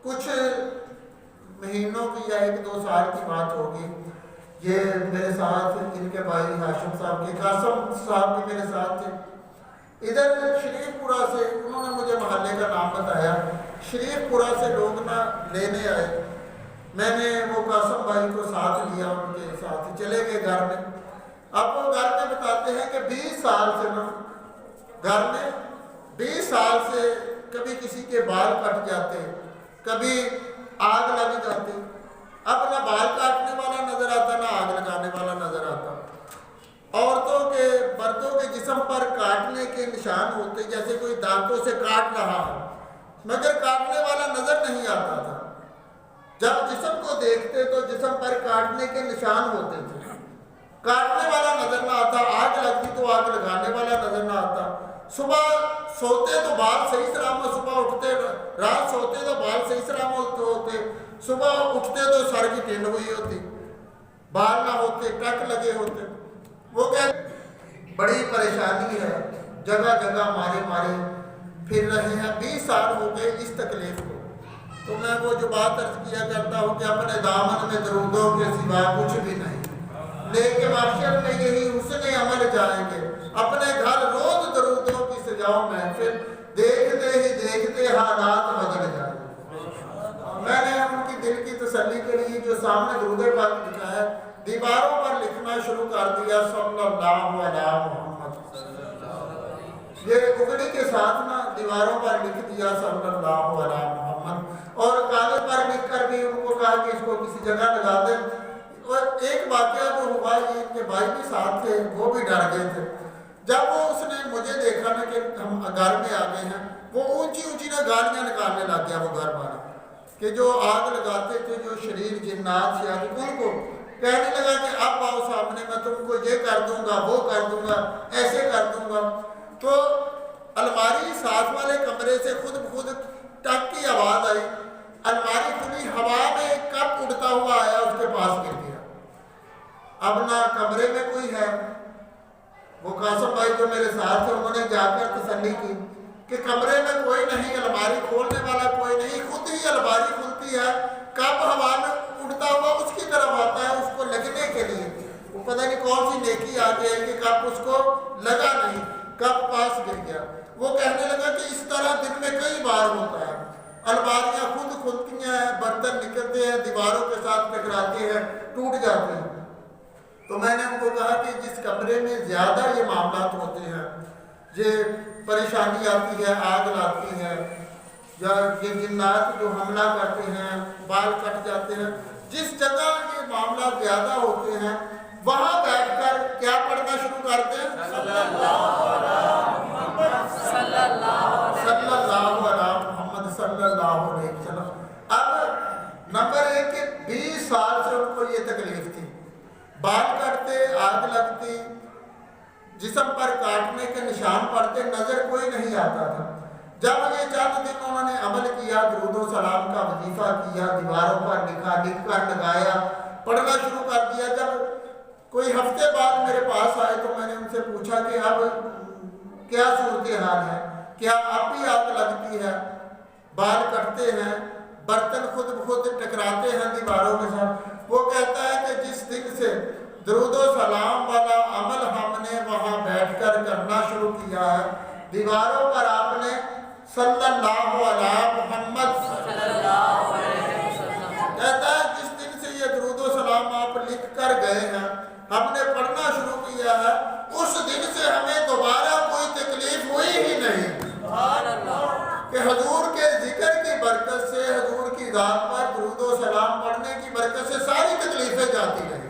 کچھ مہینوں کی یا 1-2 سال کی بات ہوگی، یہ میرے ساتھ ان کے بھائی ہاشم صاحب کے قاسم صاحب بھی میرے ساتھ تھے۔ ادھر شریف پورہ سے انہوں نے مجھے محلے کا نام بتایا، شریف پورہ سے لوگ نہ لینے آئے، میں نے وہ قاسم بھائی کو ساتھ لیا، ان کے ساتھ چلے گئے گھر میں۔ اب وہ گھر میں بتاتے ہیں کہ 20 سال سے نا گھر میں 20 سال سے کبھی کسی کے بال کٹ جاتے، کبھی آگ لگ جاتی، اب نہ بال کاٹنے والا نظر آتا نہ آگ لگانے والا نظر آتا۔ عورتوں کے مردوں کے جسم پر کاٹنے کے نشان ہوتے، جیسے کوئی دانتوں سے کاٹ رہا ہے، مگر کاٹنے والا نظر نہیں آتا تھا۔ جب جسم کو دیکھتے تو جسم پر کاٹنے کے نشان ہوتے تھے، کاٹنے والا نظر نہ آتا، آگ لگتی تو آگ لگانے والا نظر نہ آتا۔ صبح سوتے تو بال صحیح سلامت، صبح اٹھتے، رات سوتے تو بال صحیح سلامت ہوتے، صبح اٹھتے تو سر کی ٹھنڈ ہوئی ہوتی، بال نہ ہوتے، ٹک لگے ہوتے۔ وہ کہ بڑی پریشانی ہے، جگہ جگہ مارے مارے پھر رہے ہیں، 20 سال ہو گئے اس تکلیف کو۔ تو میں وہ جو بات عرض کیا کرتا ہوں کہ اپنے دامن میں درودوں کے سوا کچھ بھی نہیں، لیکن محشر میں یہی حسن عمل جائیں گے، اپنے گھر روز درودوں کی سجاؤ محفل، دیکھتے ہی دیکھتے حالات بدل جائیں۔ میں نے ان کی دل کی تسلی کے لیے جو سامنے درود پاک لکھا ہے، دیواروں پر لکھنا شروع کر دیا، صلی اللہ علیہ محمد، یہ اگڑی کے ساتھ نا دیواروں پر لکھ دیا صلی اللہ علیہ محمد، اور کاغذ پر لکھ کر بھی ان کو کہا کہ اس کو کسی جگہ لگا دیں۔ اور ایک واقعہ جو ہوا، یہ ان کے بھائی بھی ساتھ تھے، وہ بھی ڈر گئے تھے۔ جب وہ اس نے مجھے دیکھا نا کہ ہم گھر میں آ گئے ہیں، وہ اونچی اونچی نا گالیاں نکالنے لگ گیا وہ گھر والا، کہ جو آگ لگاتے تھے، جو شریر جنات سے ان کو کہنے لگا کہ اب آؤ سامنے، میں تم کو یہ کر دوں گا، وہ کر دوں گا، ایسے کر دوں گا۔ تو الماری ساتھ والے کمرے سے خود بخود ٹک کی آواز آئی، الماری کھلی، ہوا میں کپ اڑتا ہوا آیا، اس کے پاس گر گیا۔ اب نہ کمرے میں کوئی ہے، وہ قاسم بھائی جو میرے ساتھ تھے انہوں نے جا کر تسلی کی کہ کمرے میں کوئی نہیں، الماری کھولنے والا کوئی نہیں، خود ہی الماری کھلتی ہے، کپ ہوا میں اڑتا ہوا اس کی طرف آتا ہے اس کو لگنے کے لیے، وہ پتہ نہیں کون سی نیکی آ گئی کہ کپ اس کو لگا نہیں، کپ پاس گر گیا۔ وہ کہنے لگا کہ اس طرح دن میں کئی بار ہوتا ہے، الماریاں خود کھلتی ہیں، برتن نکلتے ہیں، دیواروں کے ساتھ ٹکراتے ہیں، ٹوٹ جاتے ہیں۔ تو میں نے ان کو کہا کہ جس کمرے میں زیادہ یہ معاملات ہوتے ہیں، یہ پریشانی آتی ہے، آگ لاتی ہے، یا یہ جنات جو حملہ کرتے ہیں، بال کٹ جاتے ہیں، جس جگہ یہ معاملات زیادہ ہوتے ہیں، وہاں بیٹھ کر کیا پڑھنا شروع کرتے ہیں؟ صلی اللہ علیہ محمد، صلی اللہ علیہ محمد، صلی اللہ علیہ وسلم۔ اب نمبر 1 کہ 20 سال سے ان کو یہ تکلیف تھی، بال کٹتے، آگ لگتی، جسم پر کاٹنے کے نشان پڑتے، نظر کوئی نہیں آتا تھا۔ جب یہ چند دن انہوں نے عمل کیا، درود و سلام کا وظیفہ کیا، دیواروں پر لکھا، لکھ کر لگایا، پڑھنا شروع کر دیا، جب کوئی ہفتے بعد میرے پاس آئے تو میں نے ان سے پوچھا کہ اب کیا صورتحال ہے، کیا اب بھی آگ لگتی ہے، بال کٹتے ہیں، برتن خود بخود ٹکراتے ہیں دیواروں کے ساتھ؟ وہ کہتا ہے کہ جس دن سے درود و سلام والا عمل ہم نے وہاں بیٹھ کر کرنا شروع کیا ہے، دیواروں پر آپ نے صلی اللہ علیہ محمد کہتا ہے جس دن سے یہ درود و سلام آپ لکھ کر گئے ہیں، ہم نے پڑھنا شروع کیا ہے، اس دن سے ہمیں دوبارہ کوئی تکلیف ہوئی ہی نہیں، کہ حضور کے ذکر کی برکت سے، حضور کی ذات پر درود و سلام پڑھنے کی برکت سے ساری تکلیفیں جاتی رہیں۔